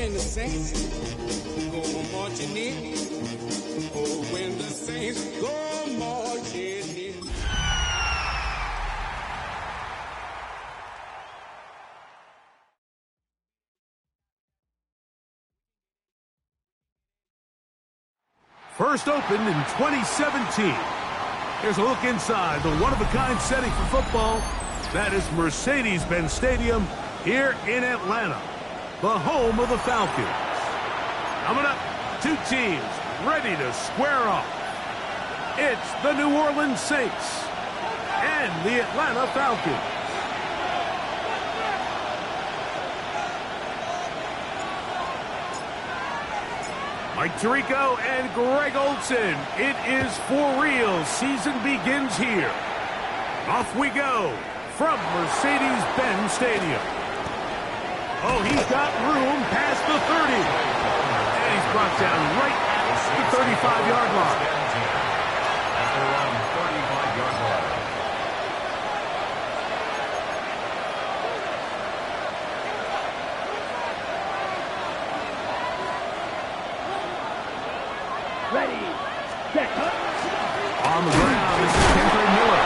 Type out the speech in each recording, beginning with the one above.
when the Saints go marching in. Oh, when the Saints go marching in. First opened in 2017. Here's a look inside the one-of-a-kind setting for football. That is Mercedes-Benz Stadium here in Atlanta, the home of the Falcons. Coming up, two teams ready to square off. It's the New Orleans Saints and the Atlanta Falcons. Mike Tirico and Greg Olsen. It is for real. Season begins here. Off we go from Mercedes-Benz Stadium. Oh, he's got room past the 30. And he's brought down right at the 35-yard line. Ready, set, on the ground, this is Kendrick Miller.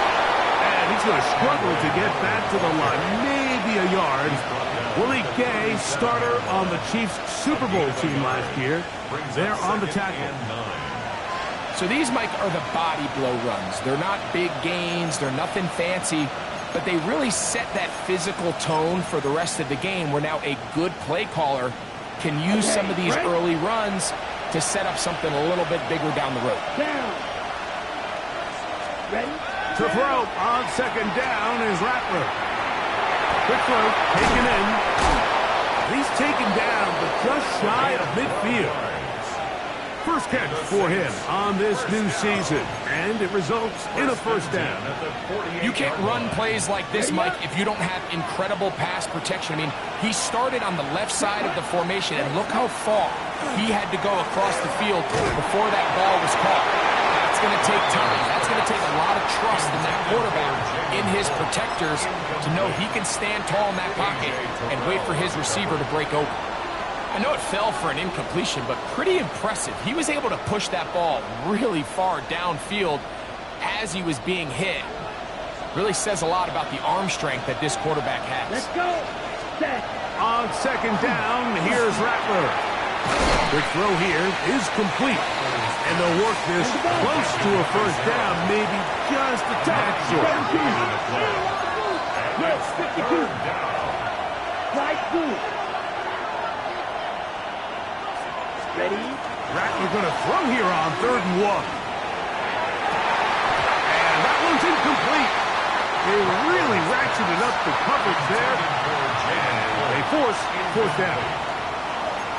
And he's going to struggle to get back to the line, maybe a yard. Willie Gay, starter on the Chiefs Super Bowl team last year. They're on the tackle. So these, Mike, are the body blow runs. They're not big gains, they're nothing fancy, but they really set that physical tone for the rest of the game where now a good play caller can use some of these early runs to set up something a little bit bigger down the road. down. Ready, To throw on second down is Rattler. Quick throw, taken in. He's taken down, but just shy of midfield. First catch for him on this new season, and it results in a first down. You can't run plays like this, Mike, if you don't have incredible pass protection. I mean, he started on the left side of the formation, and look how far he had to go across the field before that ball was caught. That's going to take time. That's going to take a lot of trust in that quarterback, in his protectors, to know he can stand tall in that pocket and wait for his receiver to break open. I know it fell for an incompletion, but pretty impressive. He was able to push that ball really far downfield as he was being hit. Really says a lot about the arm strength that this quarterback has. let's go, set, On second down, here's Rattler. Quick throw here is complete. And they'll work this close to a first down, maybe just a tad short. yes, 52, right through. Ready, Rattler going to throw here on 3rd and 1. And that one's incomplete. They really ratcheted up the coverage there. They force fourth down.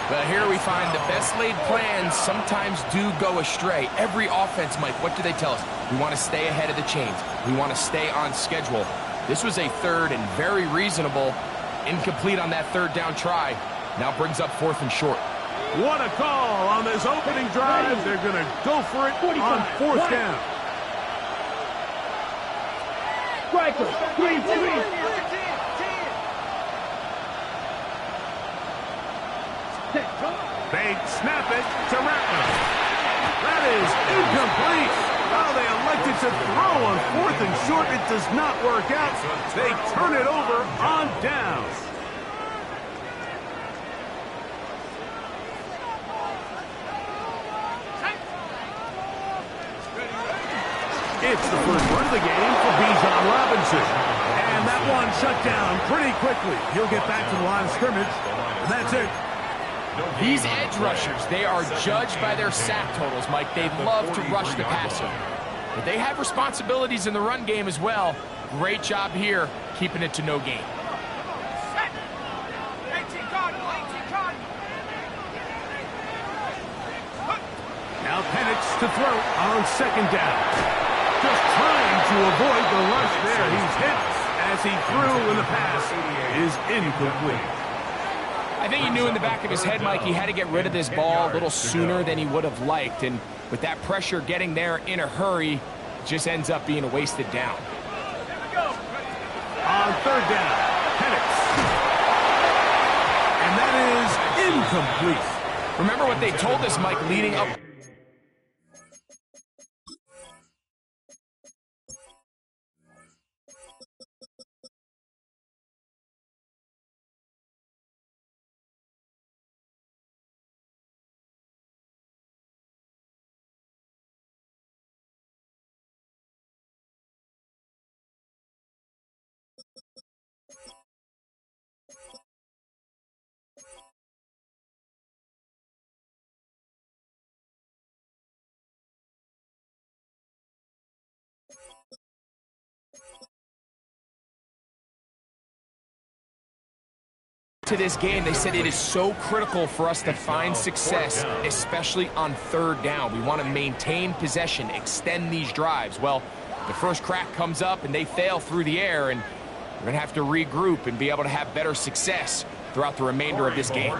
But here we find the best laid plans sometimes do go astray. Every offense, Mike, what do they tell us? We want to stay ahead of the chains. We want to stay on schedule. This was a third and very reasonable. Incomplete on that 3rd down try. Now brings up 4th and short. What a call on this opening drive. They're going to go for it on 4th down. striker, 3-3. They snap it to Rattler. That is incomplete. Oh, they elected to throw on 4th and short. It does not work out. They turn it over on downs. It's the first run of the game for Bijan Robinson. And that one shut down pretty quickly. He'll get back to the line of scrimmage. And that's it. These edge rushers, they are judged by their sack totals, Mike. They love to rush the passer. But they have responsibilities in the run game as well. Great job here, keeping it to no gain. Now Penix to throw on second down. Just trying to avoid the rush there. He's hit as he threw, and the pass is incomplete. I think he knew in the back of his head, Mike, he had to get rid of this ball a little sooner than he would have liked. And with that pressure getting there in a hurry, it just ends up being a wasted down. On 3rd down, Penix. And that is incomplete. Remember what they told us, Mike, leading up to this game, they said it is so critical for us to find success, especially on third down. We want to maintain possession, extend these drives. Well, the first crack comes up and they fail through the air, and we're going to have to regroup and be able to have better success throughout the remainder of this game.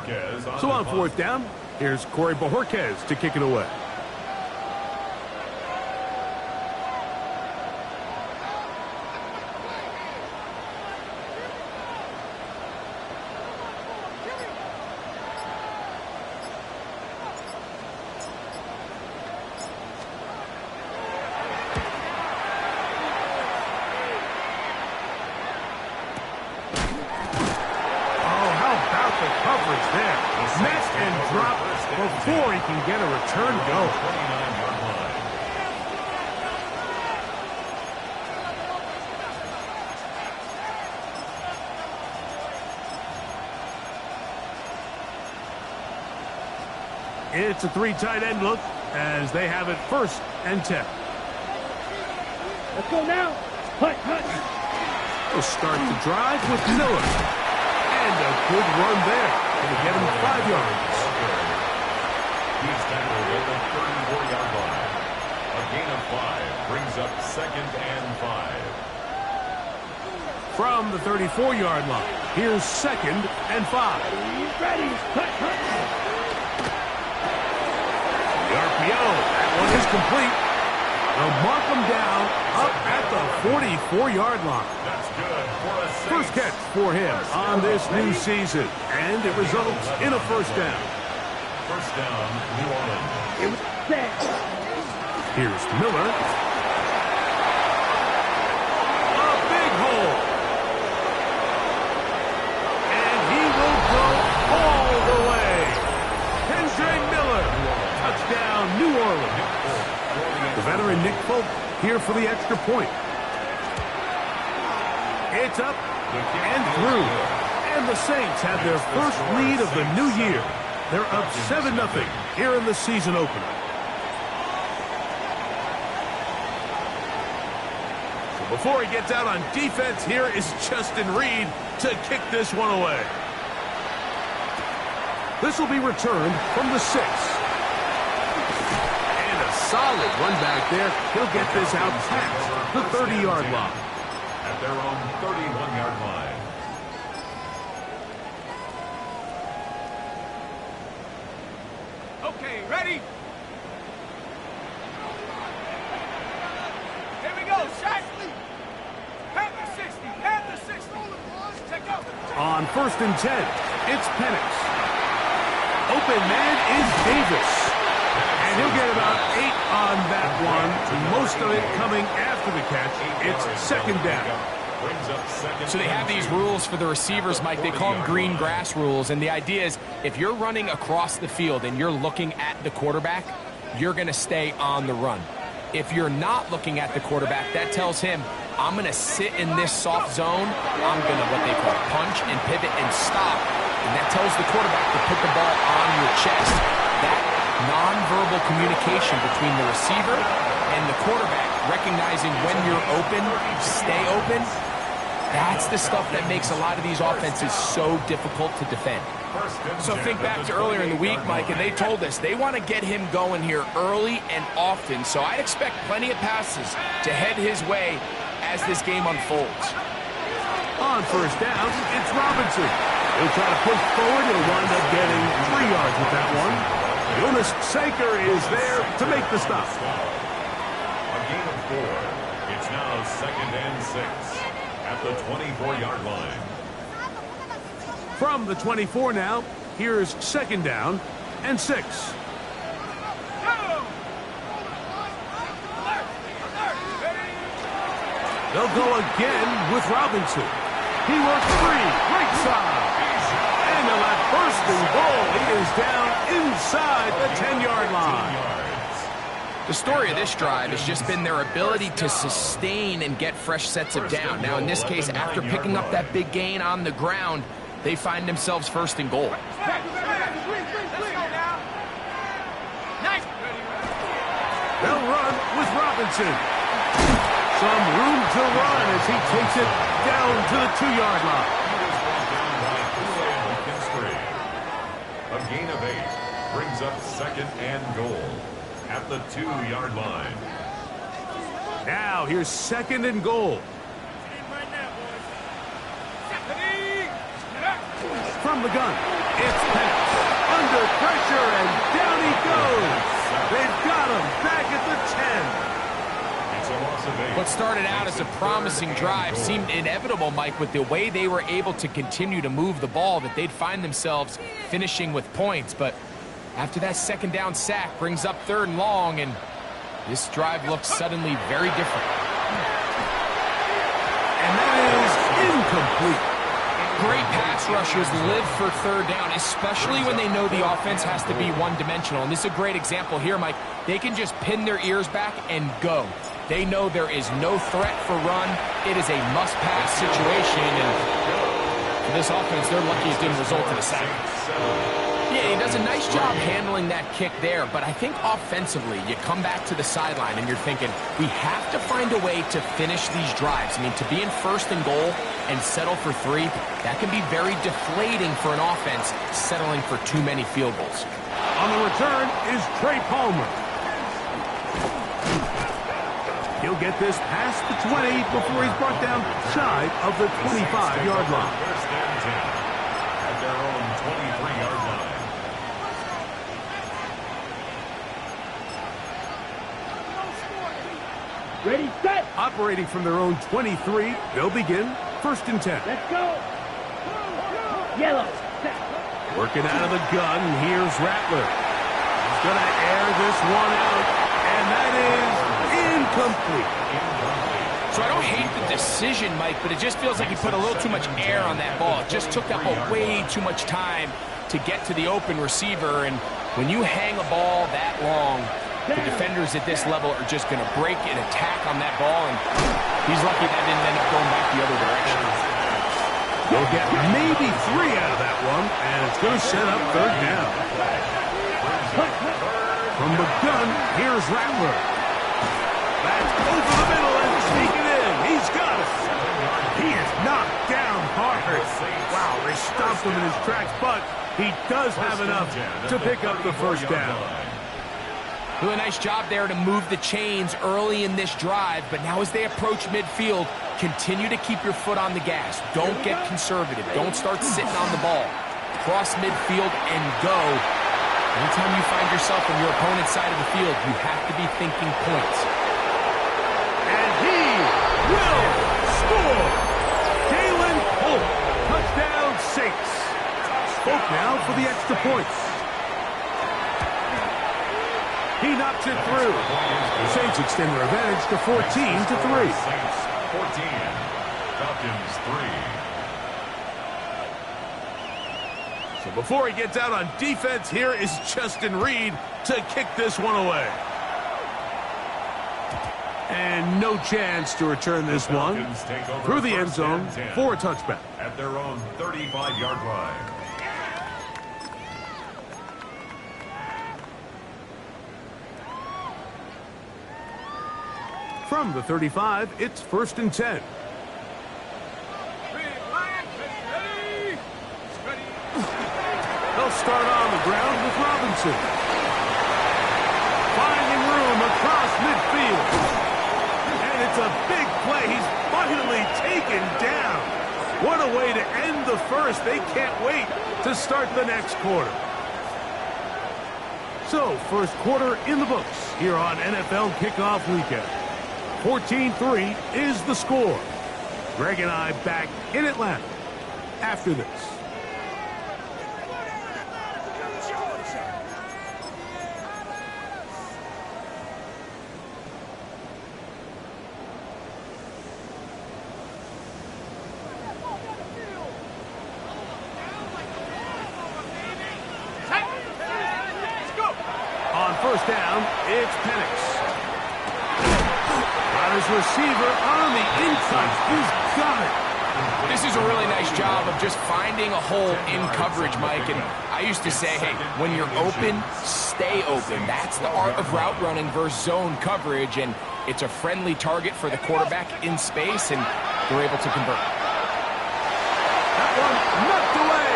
So on fourth down, here's Corey Bojorquez to kick it away. Met and drop before he can get a return going. It's a three tight end look as they have it 1st and 10. Let's go now. Hut, hut. They'll start the drive with Miller. And a good run there. Going to get him 5 yards. He's tackled at the 34-yard line. A gain of 5 brings up 2nd and 5. From the 34-yard line, here's 2nd and 5. Ready. Hut, hut. The RPO, that one is complete. They'll mark him down up at the 44-yard line. That's good for a 6. First catch for him on this new season, and it results in a 1st down. First down, New Orleans. It was set. Here's Miller. A big hole. And he will go all the way. Kendre Miller. Touchdown, New Orleans. The veteran Nick Folk here for the extra point. It's up and through. And the Saints have their first lead of the new year. They're up 7-0 here in the season opener. So before he gets out on defense, here is Justin Reed to kick this one away. This will be returned from the 6. Solid run back there. He'll get this out past the 30-yard line. At their own 31-yard line. Okay, ready? Here we go, shot. Panther 60, Panther 60. Check out. On 1st and 10, it's Penix. Open man is Davis. And he'll get about 8 on that one. Most of it coming after the catch. It's 2nd down. So they have these rules for the receivers, Mike. They call them green grass rules. And the idea is if you're running across the field and you're looking at the quarterback, you're going to stay on the run. If you're not looking at the quarterback, that tells him, I'm going to sit in this soft zone. I'm going to what they call punch and pivot and stop. And that tells the quarterback to put the ball on your chest. That non-verbal communication between the receiver and the quarterback, recognizing when you're open, stay open, that's the stuff that makes a lot of these offenses so difficult to defend. So think back to earlier in the week, Mike, and they told us they want to get him going here early and often, so I'd expect plenty of passes to head his way as this game unfolds. On 1st down, it's Robinson. He'll try to push forward. He'll wind up getting 3 yards with that one. Jonas Sanker is there to make the stop. A gain of 4. It's now 2nd and 6 at the 24-yard line. From the 24 now, Here's 2nd down and 6. They'll go again with Robinson. He works free, right side. And on that 1st and goal, he is down inside the 10-yard line. The story of this drive has just been their ability to sustain and get fresh sets of down. Now, in this case, after picking up that big gain on the ground, they find themselves 1st and goal. They'll run with Robinson. Some room to run as he takes it down to the 2-yard line. A gain of 8 brings up 2nd and goal at the 2-yard line. Now here's 2nd and goal. From the gun, it's pass. Under pressure, and down he goes. They've got him back at the 10. What started out as a promising drive seemed inevitable, Mike, with the way they were able to continue to move the ball, that they'd find themselves finishing with points. But after that 2nd down sack brings up 3rd and long, and this drive looks suddenly very different. And that is incomplete. Great pass rushers live for 3rd down, especially when they know the offense has to be one-dimensional. And this is a great example here, Mike. They can just pin their ears back and go. They know there is no threat for run. It is a must-pass situation, and for this offense, they're lucky it didn't result in a sack. Yeah, he does a nice job handling that kick there, but I think offensively, you come back to the sideline and you're thinking, we have to find a way to finish these drives. I mean, to be in 1st and goal and settle for 3, that can be very deflating for an offense settling for too many field goals. On the return is Trey Palmer. He'll get this past the 20 before he's brought down shy of the 25-yard line. 1st and 10 at their own 23-yard line. Ready, set. Operating from their own 23, they'll begin 1st and 10. Let's go. Yellow, set. Working out of the gun, here's Rattler. He's going to air this one out, and that is incomplete. So I don't hate the decision, Mike, but it just feels like he put a little too much air on that ball. It just took that ball way too much time to get to the open receiver, and when you hang a ball that long, the defenders at this level are just going to break and attack on that ball, and he's lucky that didn't end up going back the other direction. They'll get maybe 3 out of that one, and it's going to set up 3rd down. From the gun, here's Rattler. That's over the middle and sneaking in. He's got it. He is knocked down hard. Wow, they stopped him in his tracks, but he does have enough to pick up the 1st down. Do a nice job there to move the chains early in this drive, but now as they approach midfield, continue to keep your foot on the gas. Don't get conservative. Don't start sitting on the ball. Cross midfield and go. Anytime you find yourself on your opponent's side of the field, you have to be thinking points. And he will score. Jalen Holt, touchdown Saints. Holt now for the extra points. He knocks it through. The Saints extend their advantage to 14-3. Saints 14, Falcons 3. So before he gets out on defense, here is Justin Reed to kick this one away. And no chance to return this one through the end zone for a touchback. At their own 35-yard line. From the 35, it's 1st and 10. They'll start on the ground with Robinson. Finding room across midfield. And it's a big play. He's finally taken down. What a way to end the first. They can't wait to start the next quarter. So, first quarter in the books here on NFL Kickoff Weekend. 14-3 is the score. Greg and I back in Atlanta after this. first down, it's Penix. Got his receiver on the inside. He's got it. This is a really nice job of just finding a hole in coverage, Mike. And I used to say, hey, when you're open, stay open. That's the art of route running versus zone coverage. And it's a friendly target for the quarterback in space, and they're able to convert. That one knocked away.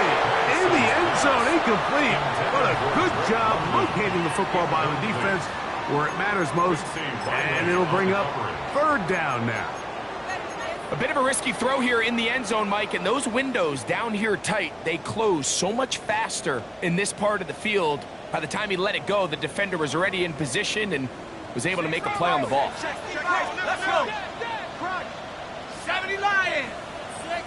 In the end zone, incomplete. But a good job locating the football by the defense where it matters most. And it'll bring up third down now. A bit of a risky throw here in the end zone, Mike, and those windows down here tight, they close so much faster in this part of the field. By the time he let it go, the defender was already in position and was able to make a play on the ball. Let's go. 70 Lions. 6.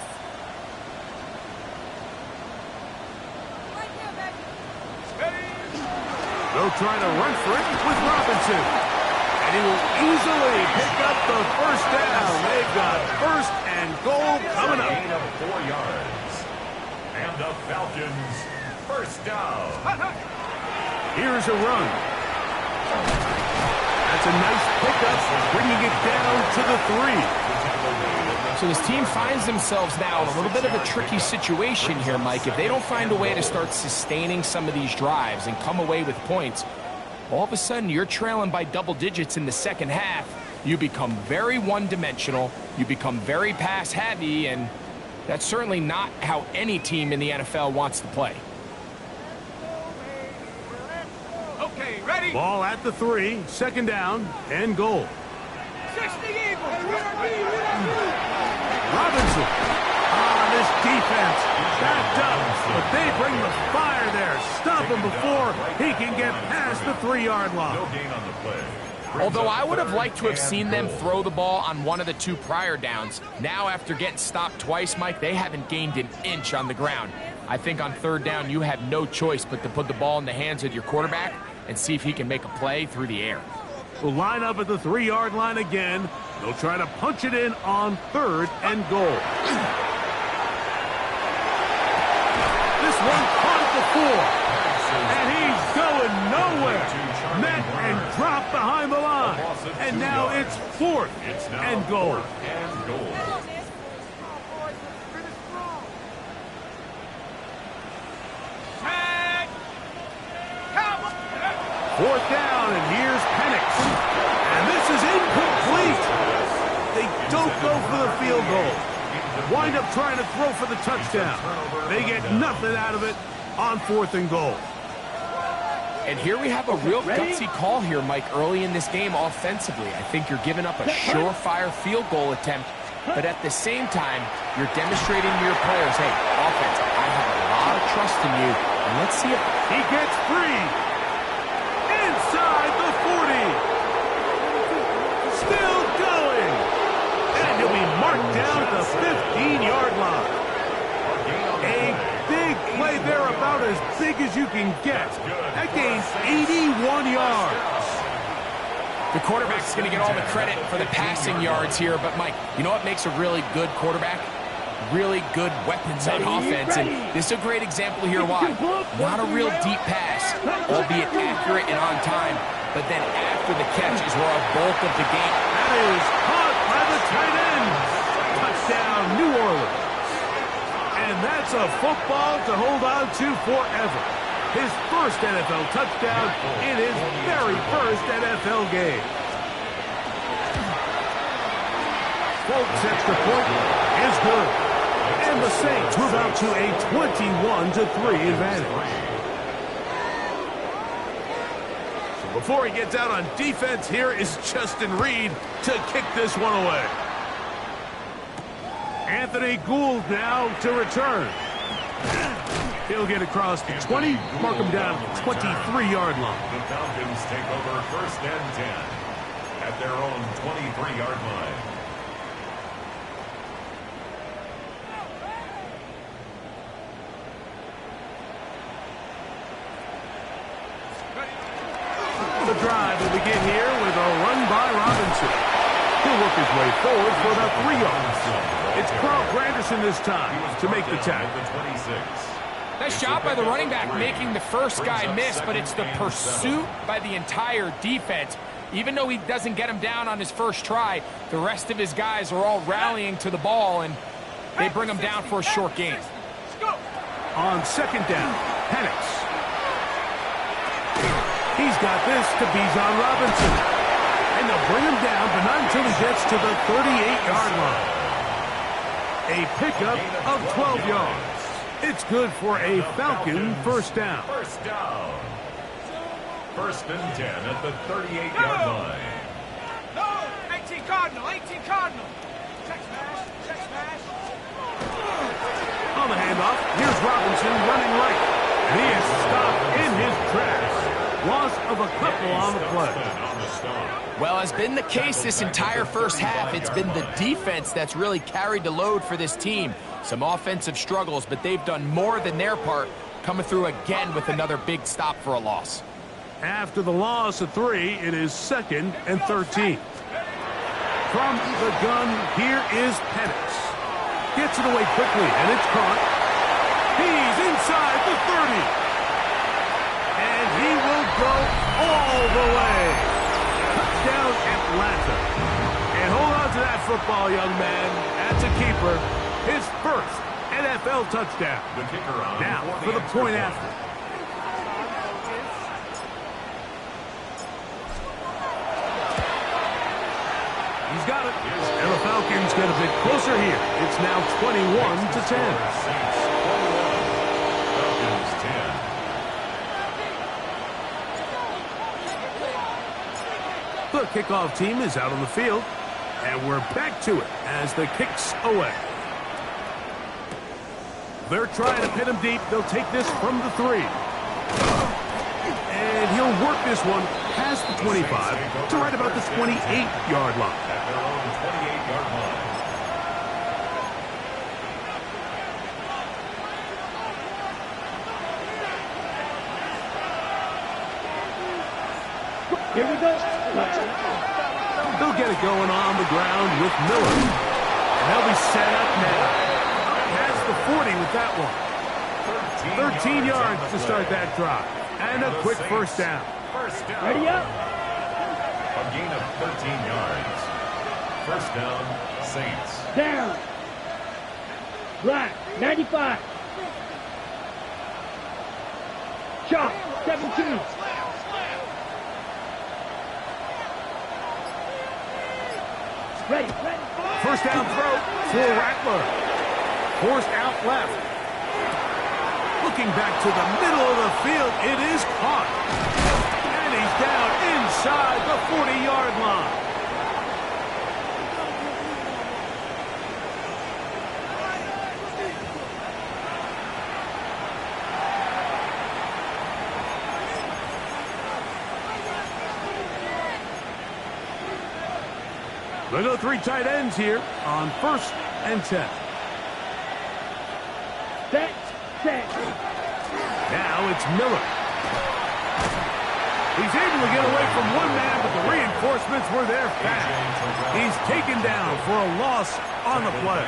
They'll try to run for it with Robinson. And he will easily pick up the first down. They've got first and goal coming up. Gain of 4 yards. And the Falcons, first down. Here's a run. That's a nice pickup, bringing it down to the 3. So this team finds themselves now in a little bit of a tricky situation here, Mike. If they don't find a way to start sustaining some of these drives and come away with points, all of a sudden you're trailing by double digits in the second half. You become very one-dimensional. You become very pass-heavy, and that's certainly not how any team in the NFL wants to play. Okay, ready? Ball at the 3, second down, and goal. 60 Eagles. Robinson on this defense, backed up, but they bring the fire there. Stop him before he can get past the 3-yard line. No gain on the play. Although I would have liked to have seen them throw the ball on one of the 2 prior downs. Now, after getting stopped twice, Mike, they haven't gained an inch on the ground. I think on third down, you have no choice but to put the ball in the hands of your quarterback and see if he can make a play through the air. Will line up at the 3-yard line again. They'll try to punch it in on third and goal. This one caught at the 4. And he's going nowhere. Met and dropped behind the line. And now it's fourth and goal. Fourth down, and here's Penix. And this is incomplete. They don't go for the field goal. Wind up trying to throw for the touchdown. They get nothing out of it on fourth and goal. And here we have a real gutsy call here, Mike, early in this game offensively. I think you're giving up a surefire field goal attempt, but at the same time, you're demonstrating to your players, hey, offense, I have a lot of trust in you, and let's see if he gets free. Inside the 40. Still going. And he'll be marked down at the 15-yard line. A big play there, about as big as you can get. That gains 81 yards. The quarterback's going to get all the credit for the passing yards here, but Mike, you know what makes a really good quarterback? Really good weapons on offense, and this is a great example here why. Not a real deep pass, albeit accurate and on time, but then after the catch is where a bulk of the game. That is caught by the tight end. Touchdown, New Orleans. And that's a football to hold on to forever. His first NFL touchdown in his very first NFL game. Folks, extra point is good. And the Saints move out to a 21-3 advantage. So before he gets out on defense, here is Justin Reed to kick this one away. Anthony Gould now to return. He'll get across the 20, mark him down at the 23-yard line. The Falcons take over first and 10 at their own 23-yard line. The drive will begin here with a run by Robinson. He'll work his way forward for about 3 yards. It's Carl Granderson this time to make the tackle. Nice job by the running back making the first guy miss, but it's the pursuit by the entire defense. Even though he doesn't get him down on his first try, the rest of his guys are all rallying to the ball, and they bring him down for a short gain. On second down, Penix. He's got this to Bijan Robinson. And they'll bring him down, but not until he gets to the 38-yard line. A pickup of 12 yards. It's good for a Falcon first down. First down. First and 10 at the 38-yard line. No! 18 Cardinal, 18 Cardinal. Check smash, check smash. On the handoff, here's Robinson running right. And he is stopped in his tracks. Loss of a couple on the play. Well, as been the case this entire first half, it's been the defense that's really carried the load for this team. Some offensive struggles, but they've done more than their part, coming through again with another big stop for a loss. After the loss of 3, it is 2nd and 13. From the gun, here is Penix. Gets it away quickly, and it's caught. He's inside the 30. And he will go all the way. Touchdown, Atlanta. And hold on to that football, young man. That's a keeper. His first NFL touchdown. The kicker on Now for the point after. He's got it. And the Falcons get a bit closer here. It's now 21-10. Falcons 10. The kickoff team is out on the field. And we're back to it as the kick's away. They're trying to pin him deep. They'll take this from the 3. And he'll work this one past the 25 to right about the 28-yard line. At their own 28-yard line. Here we go. They'll get it going on the ground with Miller. And they'll be set up now. Has the 40 with that one. 13 yards to start that drive. And a quick first down. First down. Ready up. A gain of 13 yards. First down, Saints. Down. Black. 95. Chop. 17. Ready. First down throw for Rattler. Forced out left. Looking back to the middle of the field, it is caught. And he's down inside the 40-yard line. They go 3 tight ends here on 1st and 10. Set. Now it's Miller. He's able to get away from one man, but the reinforcements were there fast. He's taken down for a loss on the play.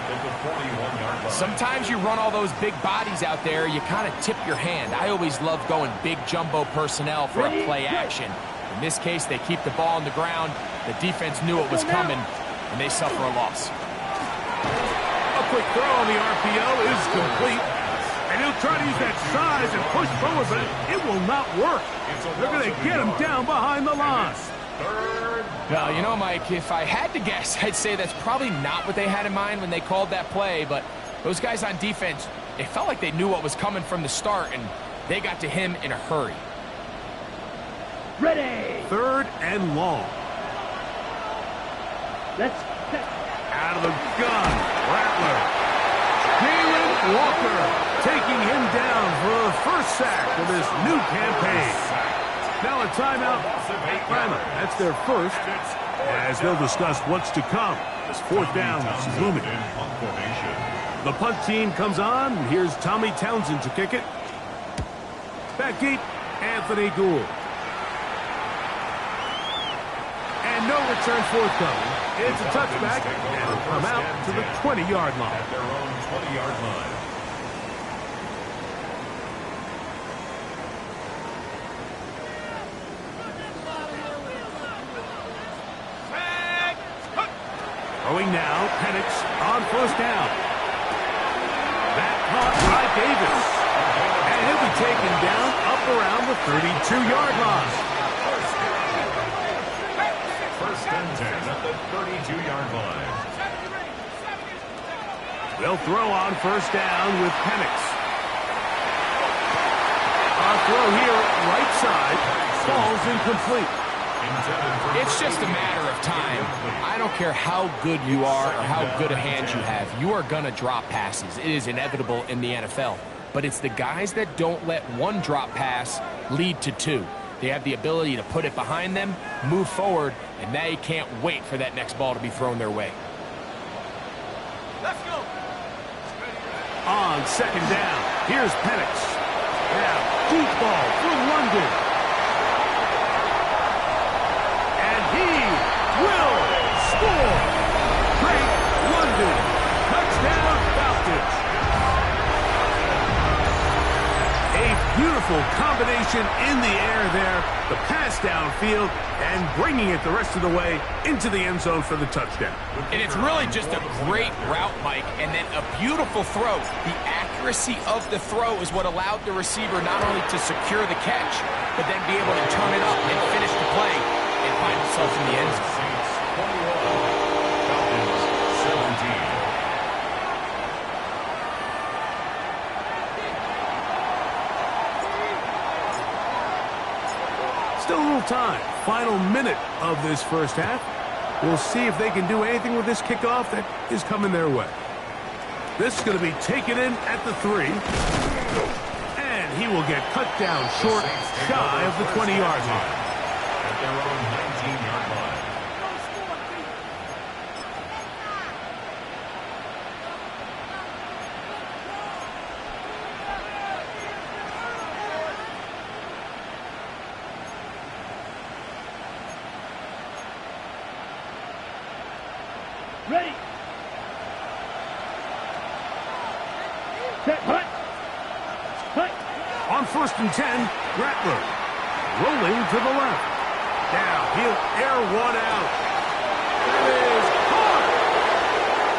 Sometimes you run all those big bodies out there, you kind of tip your hand. I always love going big jumbo personnel for a play action. In this case, they keep the ball on the ground. The defense knew it was coming, and they suffer a loss. A quick throw on the RPO is complete. And he'll try to use that size and push forward, but it will not work. They're going to get him down behind the line. Well, you know, Mike, if I had to guess, I'd say that's probably not what they had in mind when they called that play, but those guys on defense, it felt like they knew what was coming from the start, and they got to him in a hurry. Ready. 3rd and long. Let's set. Out of the gun, Rattler. Jalen Walker taking him down for the first sack of this new campaign. Now a timeout. Atlanta, that's their first, as they'll discuss what's to come. This 4th down is looming. The punt team comes on. Here's Tommy Townsend to kick it. Back deep, Anthony Gould. And no return forthcoming. It's a touchback, and it'll come out to the 20-yard line. At their own 20-yard line. Throwing now, Penix on first down. That caught by Davis. And he'll be taken down up around the 32-yard line. First and 10 at the 32-yard line. They'll throw on first down with Penix. A throw here, right side, falls incomplete. It's just a matter of time. I don't care how good you are or how good a hand you have. You are going to drop passes. It is inevitable in the NFL. But it's the guys that don't let one drop pass lead to two. They have the ability to put it behind them, move forward, and they can't wait for that next ball to be thrown their way. Let's go. On second down, here's Penix. Now, deep ball for London. And he will score. Drake London. Touchdown, Falcons. A beautiful combination in the air there. The pass downfield and bringing it the rest of the way into the end zone for the touchdown. And it's really just a great route, Mike, and then a beautiful throw. The accuracy of the throw is what allowed the receiver not only to secure the catch, but then be able to turn it up and finish the play and find himself in the end zone. Falcons 17. Still a little time. Final minute of this first half. We'll see if they can do anything with this kickoff that is coming their way. This is going to be taken in at the 3. And he will get cut down short, shy of the 20-yard line. At their own 19-yard line. Ready. Set. Hunt. Hunt. On first and 10, Rattler rolling to the left. Now he'll air one out. That is caught.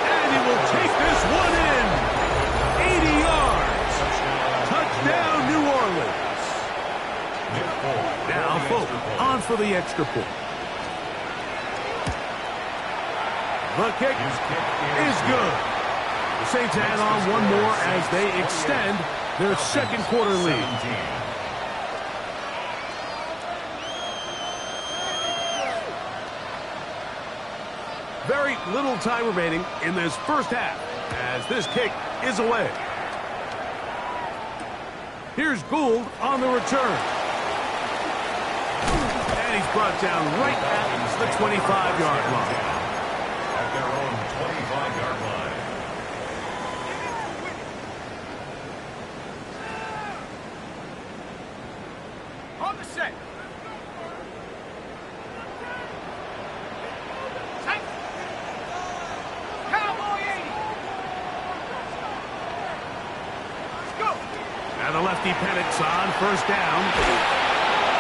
And he will take this one in. 80 yards. Touchdown, New Orleans. Now Folk on for the extra point. The kick is good. The Saints add on one more as they extend their second quarter lead. Very little time remaining in this first half as this kick is away. Here's Gould on the return. And he's brought down right at the 25-yard line. At their own 25-yard line. On the set. Set. Cowboy 80. Let's go. Now the lefty Penix on first down.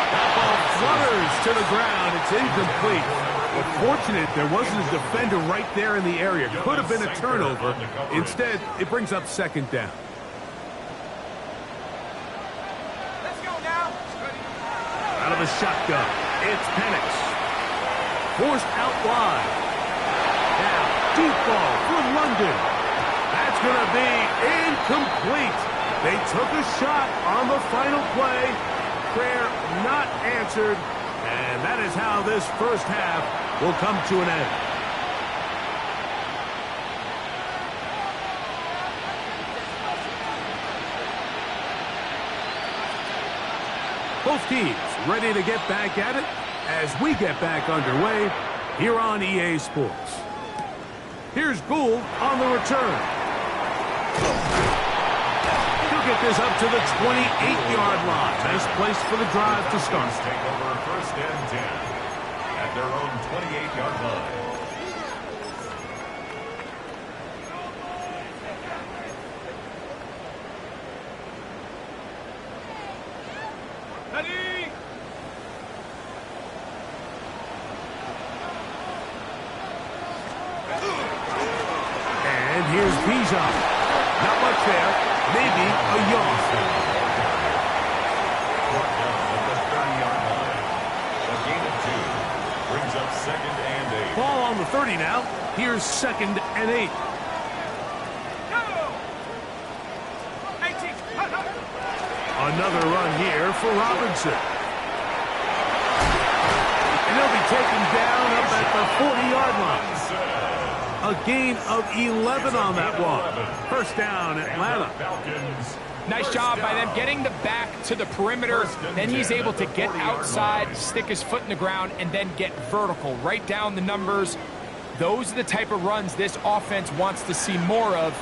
That ball flutters to the ground. It's incomplete. But fortunate there wasn't a defender right there in the area. Could have been a turnover. Instead, it brings up second down. Let's go now. Out of a shotgun, it's Penix. Forced out wide. Now, deep ball for London. That's going to be incomplete. They took a shot on the final play. Prayer not answered. And that is how this first half will come to an end. Both teams ready to get back at it as we get back underway here on EA Sports. Here's Gould on the return. He'll get this up to the 28-yard line. Nice place for the drive to start. Take over first and 10 at their own 28-yard line. Ready. And here's Bijan. Not much there. Maybe a yard. Brought down at the 30-yard line. A gain of 2 brings up 2nd and 8. Ball on the 30 now. Here's 2nd and 8. Another run here for Robinson. And he'll be taken down up at the 40-yard line. A gain of 11 on that one. First down, Atlanta. Nice job by them getting the back to the perimeter. Then he's able to get outside, stick his foot in the ground, and then get vertical. Right down the numbers. Those are the type of runs this offense wants to see more of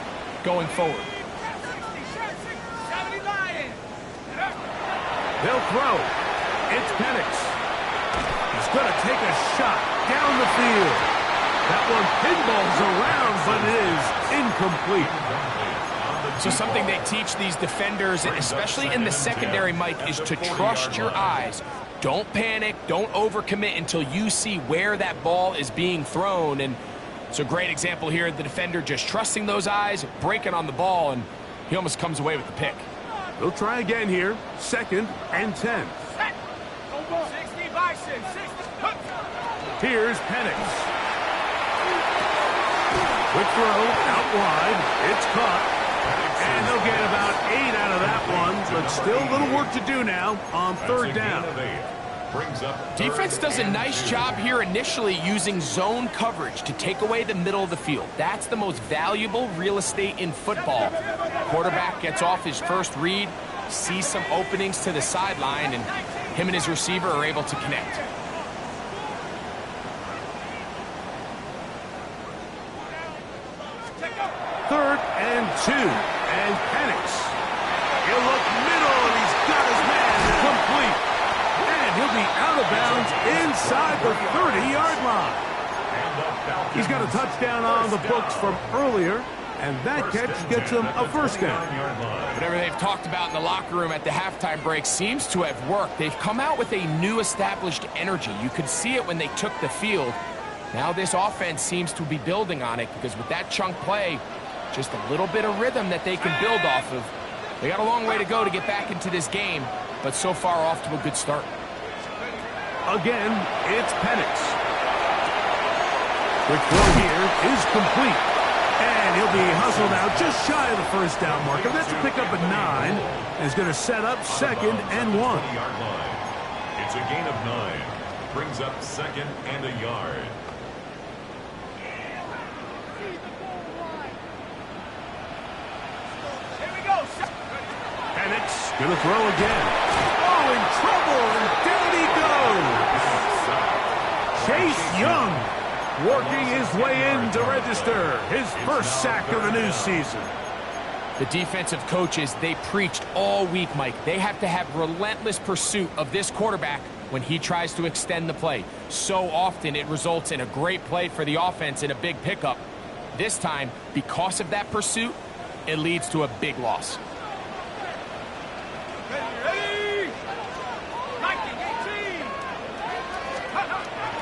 going forward. They'll throw. It's Penix. He's going to take a shot down the field. That one pinballs around, but it is incomplete. So something they teach these defenders, especially in the secondary, Mike, is to trust your eyes. Don't panic. Don't overcommit until you see where that ball is being thrown. And it's a great example here. The defender just trusting those eyes, breaking on the ball, and he almost comes away with the pick. They'll try again here. 2nd and 10. 60 Bison, 60. Here's Penix. Quick throw out wide. It's caught. And they'll get about 8 out of that one, but still a little work to do now on 3rd down. Defense does a nice job here initially using zone coverage to take away the middle of the field. That's the most valuable real estate in football. Quarterback gets off his first read, sees some openings to the sideline, and him and his receiver are able to connect. Third and 2. And Penix. He'll look middle, and he's got his man complete. And he'll be out of bounds inside the 30-yard line. He's got a touchdown on the books from earlier, and that catch gets him a first down. Whatever they've talked about in the locker room at the halftime break seems to have worked. They've come out with a new established energy. You could see it when they took the field. Now this offense seems to be building on it because with that chunk play, just a little bit of rhythm that they can build off of. They got a long way to go to get back into this game, but so far off to a good start. Again, it's Penix. Quick throw here is complete. And he'll be hustled out just shy of the first down marker. That's a pickup at 9. And he's going to set up 2nd and 1. It's a gain of 9. Brings up 2nd and a yard. Penix going to throw again. Oh, in trouble, and down he goes. Chase Young working his way in to register his first sack of the new season. The defensive coaches, they preached all week, Mike. They have to have relentless pursuit of this quarterback when he tries to extend the play. So often it results in a great play for the offense and a big pickup. This time, because of that pursuit, it leads to a big loss.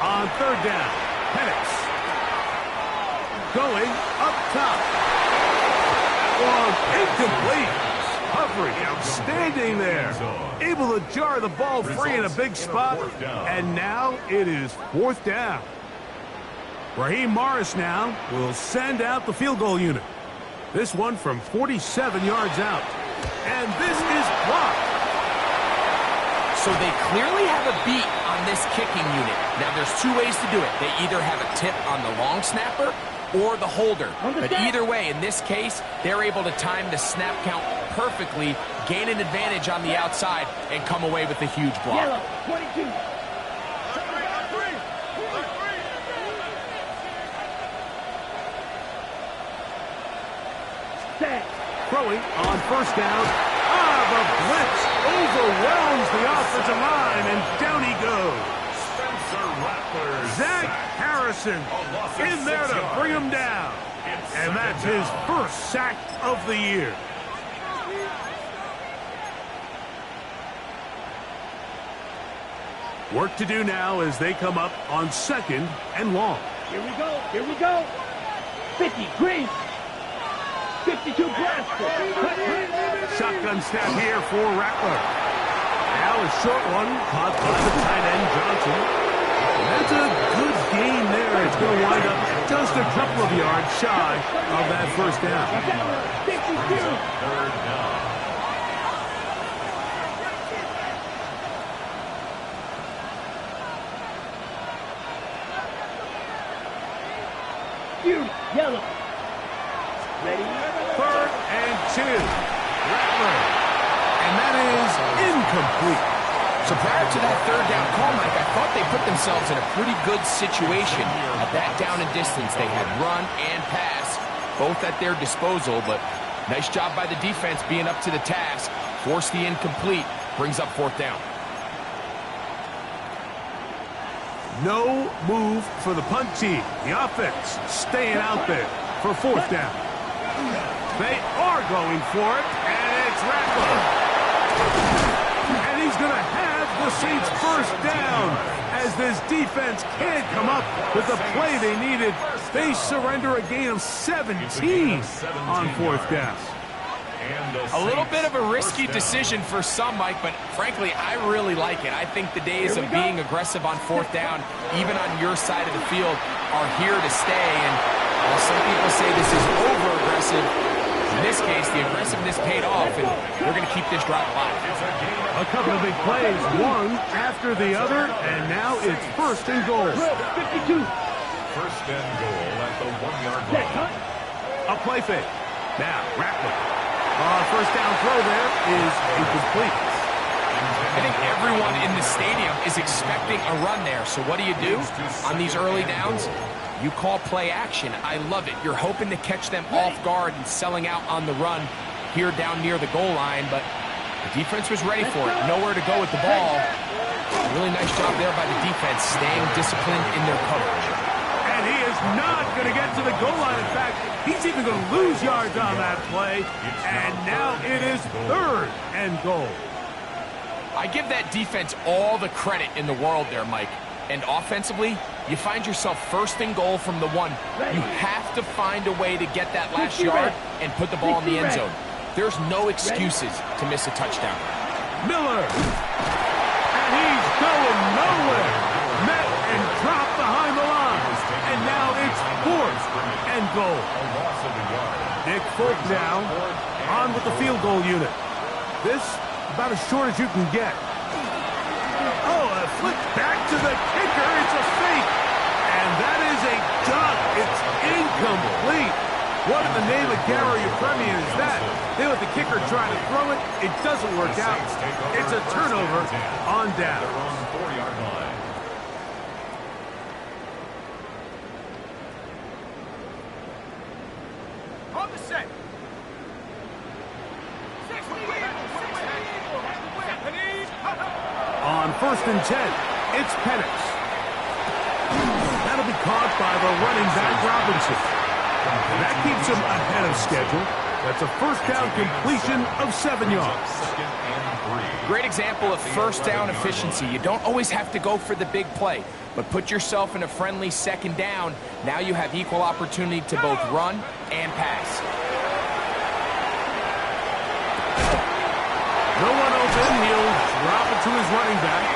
On 3rd down, Penix going up top. Incomplete. Hovering, outstanding there. Able to jar the ball free in a big spot. And now it is 4th down. Raheem Morris now will send out the field goal unit. This one from 47 yards out. And this is blocked. So they clearly have a beat on this kicking unit. Now, there's 2 ways to do it. They either have a tip on the long snapper or the holder. But either way, in this case, they're able to time the snap count perfectly, gain an advantage on the outside, and come away with a huge block. Yellow, 22. Throwing on 1st down. The blitz overwhelms the offensive line, and down he goes. Zach Harrison in there to bring him down. And that's his first sack of the year. Work to do now as they come up on 2nd and long. Here we go. Here we go. 50, green. 52 blaster. Shotgun snap here for Rattler. Now a short one caught by the tight end Johnson. That's a good gain there. It's going to wind up just a couple of yards shy of that first down. 52. Third down. Yellow. Ready? 3rd and 2. Rattler. And that is incomplete. So prior to that third down call, Mike, I thought they put themselves in a pretty good situation at that down and distance. They had run and pass, both at their disposal, but nice job by the defense being up to the task. Forced the incomplete, brings up 4th down. No move for the punt team. The offense staying out there for 4th down. They are going for it, and it's Rattler. And he's going to have the Saints first down as this defense can't come up with the play they needed. They surrender a gain of 17 on 4th down. A little bit of a risky decision for some, Mike, but frankly, I really like it. I think the days of being aggressive on 4th down, even on your side of the field, are here to stay. And while some people say this is over-aggressive, in this case, the aggressiveness paid off, and they're going to keep this drive alive. A couple of big plays, one after the other, and now it's 1st and goal. 52. First and goal at the 1-yard line. A play fake. Now, Rattler. First down throw there is incomplete. I think everyone in the stadium is expecting a run there. So what do? On these early downs? You call play action. I love it. You're hoping to catch them off guard and selling out on the run here down near the goal line, but the defense was ready for it. Nowhere to go with the ball. Really nice job there by the defense, staying disciplined in their coverage. And he is not going to get to the goal line. In fact, he's even going to lose yards on that play. And now it is 3rd and goal. I give that defense all the credit in the world there, Mike. And offensively, you find yourself 1st and goal from the 1. You have to find a way to get that last yard and put the ball in the end zone. There's no excuses to miss a touchdown. Miller. And he's going nowhere. Met and dropped behind the line. And now it's 4th and goal. Nick Folk now on with the field goal unit. This about as short as you can get. Oh, a flick back to the kicker. It's a fake. And that is a dunk. It's incomplete. What in the name of Gary Premium is that? They let the kicker try to throw it. It doesn't work out. It's a turnover on down. On the set. On 1st and 10, it's Penix. That'll be caught by the running back Robinson. And that keeps him ahead of schedule. That's a 1st down completion of 7 yards. Great example of 1st down efficiency. You don't always have to go for the big play, but put yourself in a friendly 2nd down. Now you have equal opportunity to both run and pass. No one open. He'll drop it to his running back.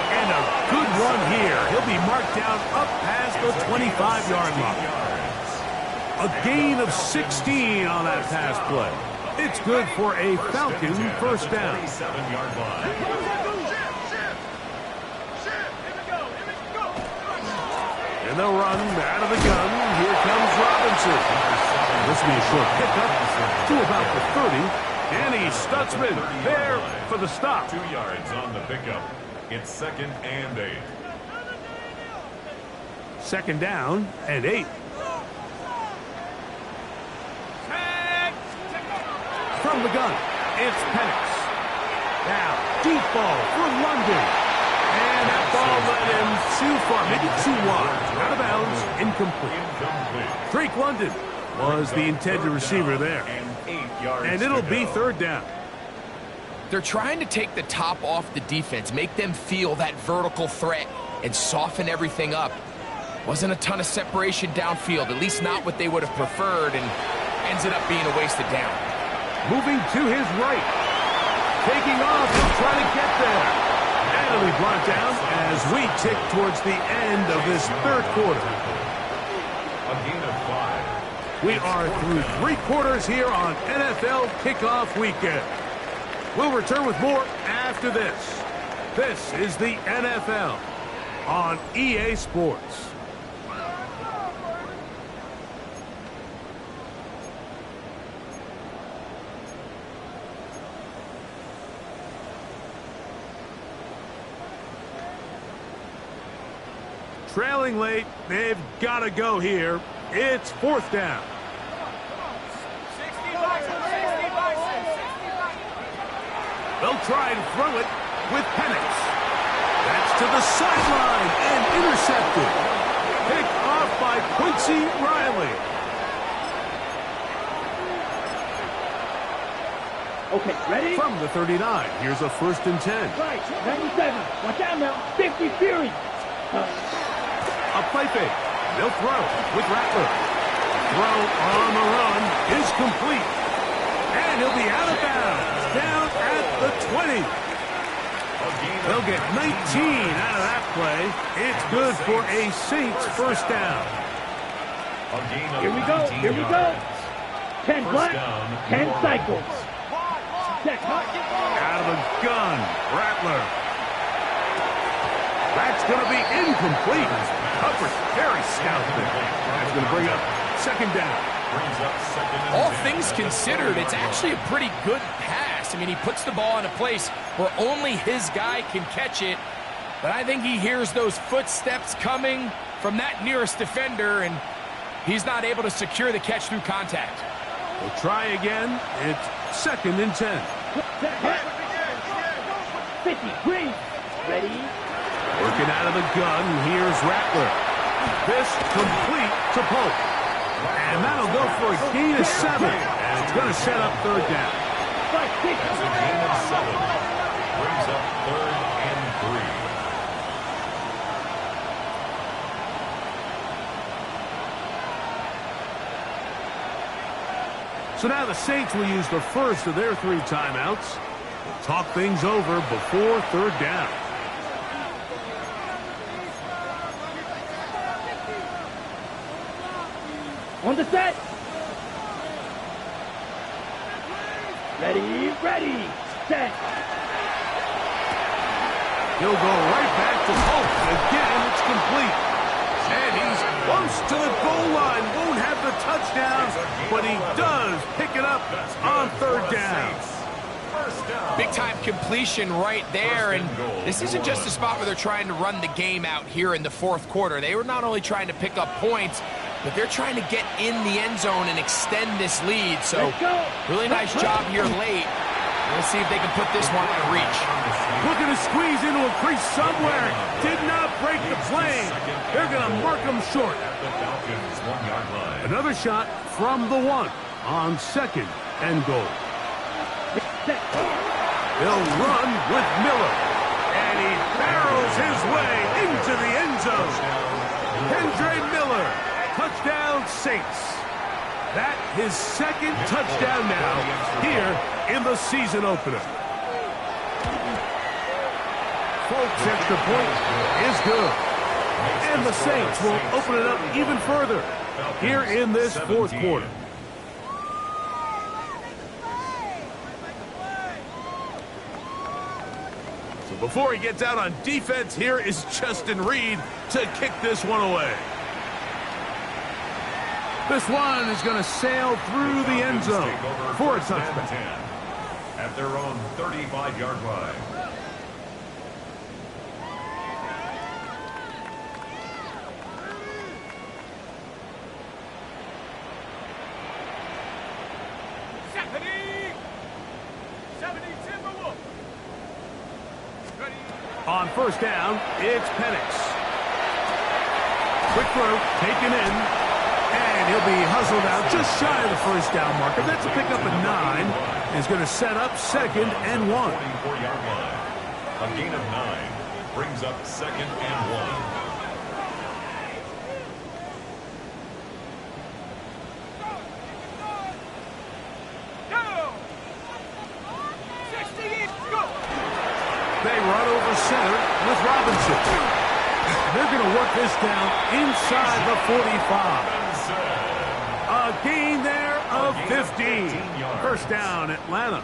And a good run here. He'll be marked down up past the 25-yard line. A gain of 16 on that pass play. It's good for a Falcon 1st down. And they'll run out of the gun. Here comes Robinson. This will be a short pickup to about the 30. Danny Stutzman there for the stop. 2 yards on the pickup. It's 2nd and 8. 2nd down and 8. From the gun, it's Penix. Now, deep ball for London. And that ball led him too far, maybe too wide. Out of bounds, incomplete. Drake London was the intended receiver there. And it'll be 3rd down. They're trying to take the top off the defense, make them feel that vertical threat, and soften everything up. Wasn't a ton of separation downfield, at least not what they would have preferred, and ends it up being a wasted down. Moving to his right. Taking off and trying to get there. And it'll be brought down as we tick towards the end of this third quarter. A gain of 5. We are through 3 quarters here on NFL Kickoff Weekend. We'll return with more after this. This is the NFL on EA Sports. Trailing late, they've got to go here. It's 4th down. 60 Bison, 60 Bison, 60 Bison. They'll try and throw it with Penix. That's to the sideline and intercepted. Picked off by Quincy Riley. Okay, ready? From the 39, here's a 1st and 10. Right, 97. Watch out now. 50 Fury. A play fake. They'll throw with Rattler. Throw on the run is complete. And he'll be out of bounds. Down at the 20. They'll get 19 out of that play. It's good for a Saints 1st down. Here we go. Here we go. 10 black, 10 cycles. Check. Out of the gun. Rattler. That's going to be incomplete. Coverage very stout there. That's going to bring up 2nd down. All things considered, it's actually a pretty good pass. I mean, he puts the ball in a place where only his guy can catch it. But I think he hears those footsteps coming from that nearest defender, and he's not able to secure the catch through contact. We'll try again. It's 2nd and 10. 50 green. Ready? Working out of the gun, here's Rattler. This complete to Pope. And that'll go for a gain of 7. And it's going to set up 3rd down. That's a gain of 7. Brings up 3rd and 3. So now the Saints will use the first of their 3 timeouts. We'll talk things over before 3rd down. On the set. Ready, ready, set. He'll go right back to Pope. Again, it's complete. And he's close to the goal line. Won't have the touchdown, but he does pick it up on 3rd down. Big time completion right there, and this isn't just a spot where they're trying to run the game out here in the 4th quarter. They were not only trying to pick up points, but they're trying to get in the end zone and extend this lead. So really nice job here late. Let's see if they can put this one out of reach. Looking to squeeze into a crease somewhere. Did not break the plane. They're going to mark him short. Another shot from the 1 on 2nd and goal. He'll run with Miller. And he barrels his way into the end zone. Kendre Miller. Touchdown, Saints. That his 2nd touchdown now here in the season opener. Folks, extra point is good. And the Saints will open it up even further here in this 4th quarter. So before he gets out on defense, here is Justin Reed to kick this one away. This one is going to sail through the end zone for a touchback. At their own 35-yard line. On 1st down, it's Penix. Quick throw, taken in, and he'll be hustled out just shy of the 1st down marker. That's a pickup at 9. Is going to set up 2nd and 1. 24-yard line. A gain of 9 brings up 2nd and 1. They're going to work this down inside the 45. A gain there of 15. First down, Atlanta.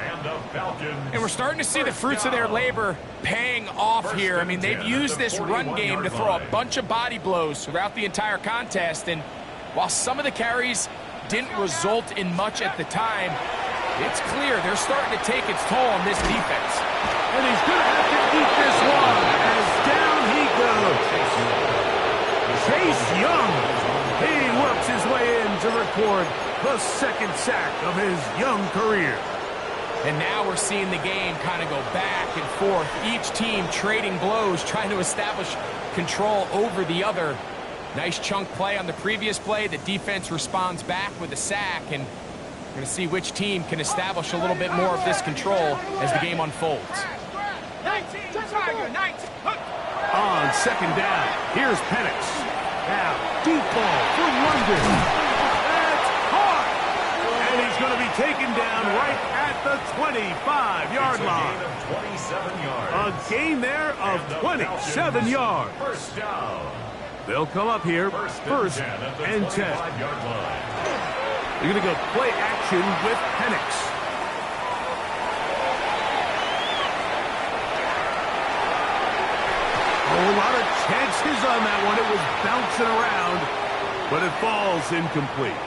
And we're starting to see the fruits of their labor paying off here. I mean, they've used this run game to throw a bunch of body blows throughout the entire contest. And while some of the carries didn't result in much at the time, it's clear they're starting to take its toll on this defense. And he's going to have to eat this one as down he goes. Chase Young. He works his way in to record the second sack of his young career. And now we're seeing the game kind of go back and forth. Each team trading blows, trying to establish control over the other. Nice chunk play on the previous play. The defense responds back with a sack, and we're going to see which team can establish a little bit more of this control as the game unfolds. 19, Tiger, 19. On second down, here's Penix. Now, deep ball for London. That's caught! And he's going to be taken down right at the 25-yard line. A gain there of 27 yards. First down. They'll come up here, first and 10. They're going to go play action with Penix. A lot of chances on that one. It was bouncing around, but it falls incomplete.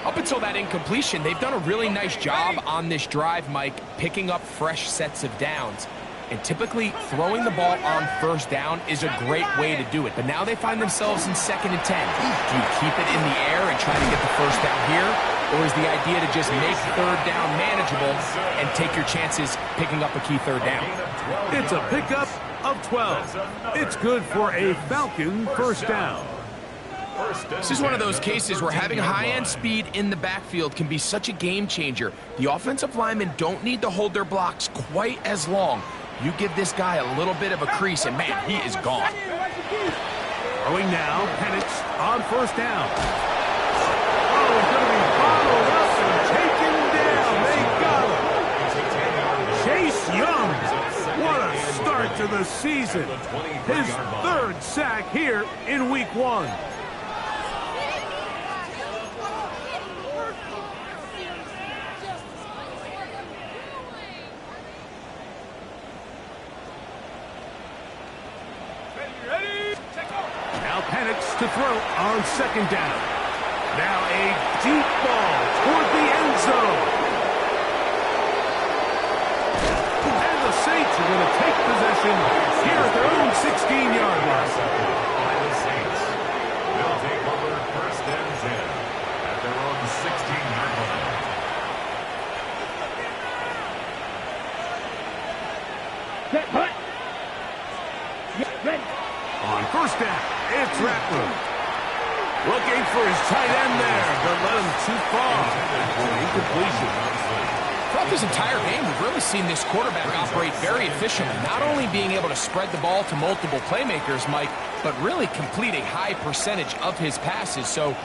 Up until that incompletion, they've done a really nice job on this drive, Mike, picking up fresh sets of downs. And typically, throwing the ball on first down is a great way to do it. But now they find themselves in 2nd and 10. Do you keep it in the air and try to get the first down here? Or is the idea to just make third down manageable and take your chances picking up a key third down? It's a pickup of 12. It's good for a Falcon first down. This is one of those cases where having high-end speed in the backfield can be such a game changer. The offensive linemen don't need to hold their blocks quite as long. You give this guy a little bit of a crease, and man, he is gone. Throwing now, Penix on first down. Oh, he's going to be bottled up and taken down. They got him. Chase Young. What a start to the season. His 3rd sack here in week 1. Now Penix to throw on second down. Now a deep ball toward the end zone. And the Saints are going to take possession here at their own 16-yard line. By the Saints. They'll take over first and 10 at their own 16-yard line. Set, hut. Ready. On first down, it's Rattler. Looking for his tight end there, but let him too far. Incompletion. Throughout this entire game, we've really seen this quarterback operate very efficiently, not only being able to spread the ball to multiple playmakers, Mike, but really complete a high percentage of his passes. So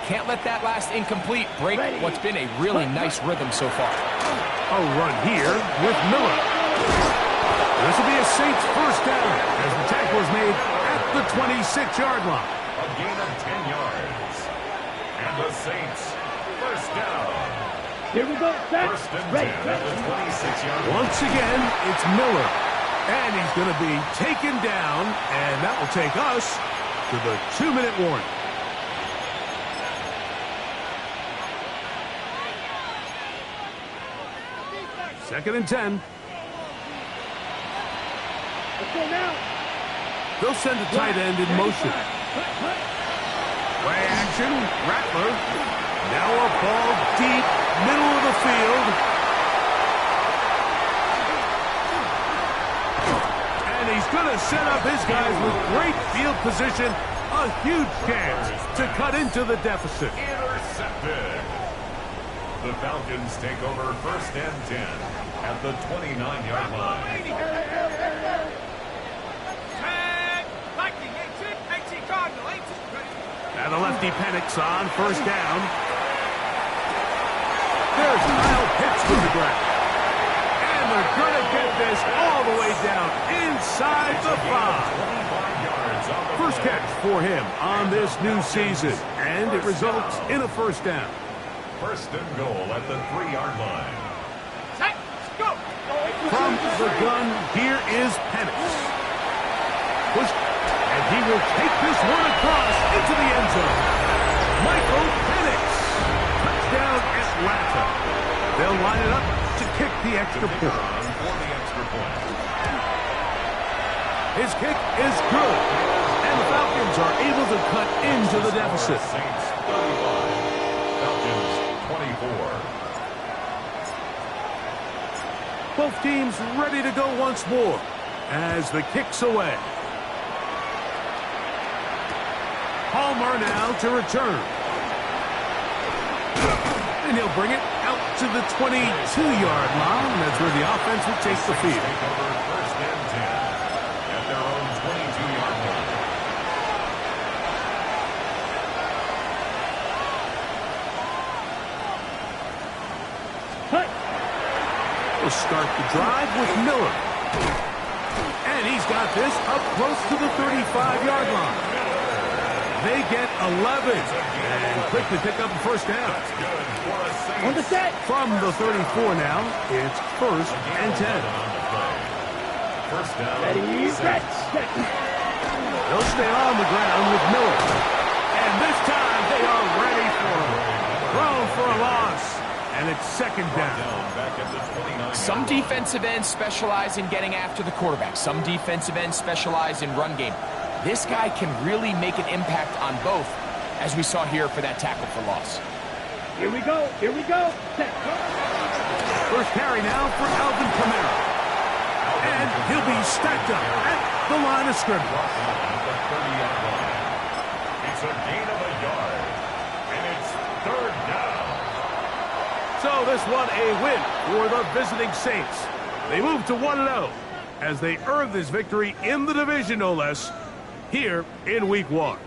can't let that last incomplete break what's been a really nice rhythm so far. A run here with Miller. This will be a Saints first down as the tackle is made at the 26-yard line. A gain of 10 yards. And the Saints first down. Here we go, set. First and Ready. 10 at the 26-yard line. Once again, it's Miller. And he's going to be taken down, and that will take us to the 2-minute warning. Second and 10. Let's go now. They'll send the tight end in motion. Play action, Rattler. Now a ball deep, middle of the field. And he's going to set up his guys with great field position. A huge chance to cut into the deficit. Intercepted. The Falcons take over first and 10 at the 29-yard line. Now the lefty Penix on first down. There's Kyle Pitts with the grab. And they're going to get this all the way down inside the 5. 25 yards First catch for him on this new season, and it results in a first down. First and goal at the 3-yard line. Set, go! From the gun, here is Penix. Push, and he will take this one across into the end zone. Michael Penix. Touchdown, Atlanta. They'll line it up to kick the extra point. For the extra point. His kick is good, and the Falcons are able to cut into the deficit. Saints 35, Falcons 24. Both teams ready to go once more as the kick's away. Palmer now to return. And he'll bring it out to the 22-yard line. That's where the offense will take the field. Take over first and 10 at their own 22-yard line. Cut. We'll start the drive with Miller. And he's got this up close to the 35-yard line. They get 11 and quickly pick up a first down. On the set. From the 34 now, it's first and 10. First down. Ready, set. They'll stay on the ground with Miller. And this time they are ready for him. Thrown for a loss. And it's second down. Back at the 29. Some defensive ends specialize in getting after the quarterback. Some defensive ends specialize in run game. This guy can really make an impact on both, as we saw here for that tackle for loss. Here we go. Set. First carry now for Alvin Kamara. And he'll be stacked up at the line of scrimmage. At the 30-yard line. It's a gain of a yard. And it's third down. So this one a win for the visiting Saints. They move to 1-0 as they earn this victory in the division, no less, here in Week 1.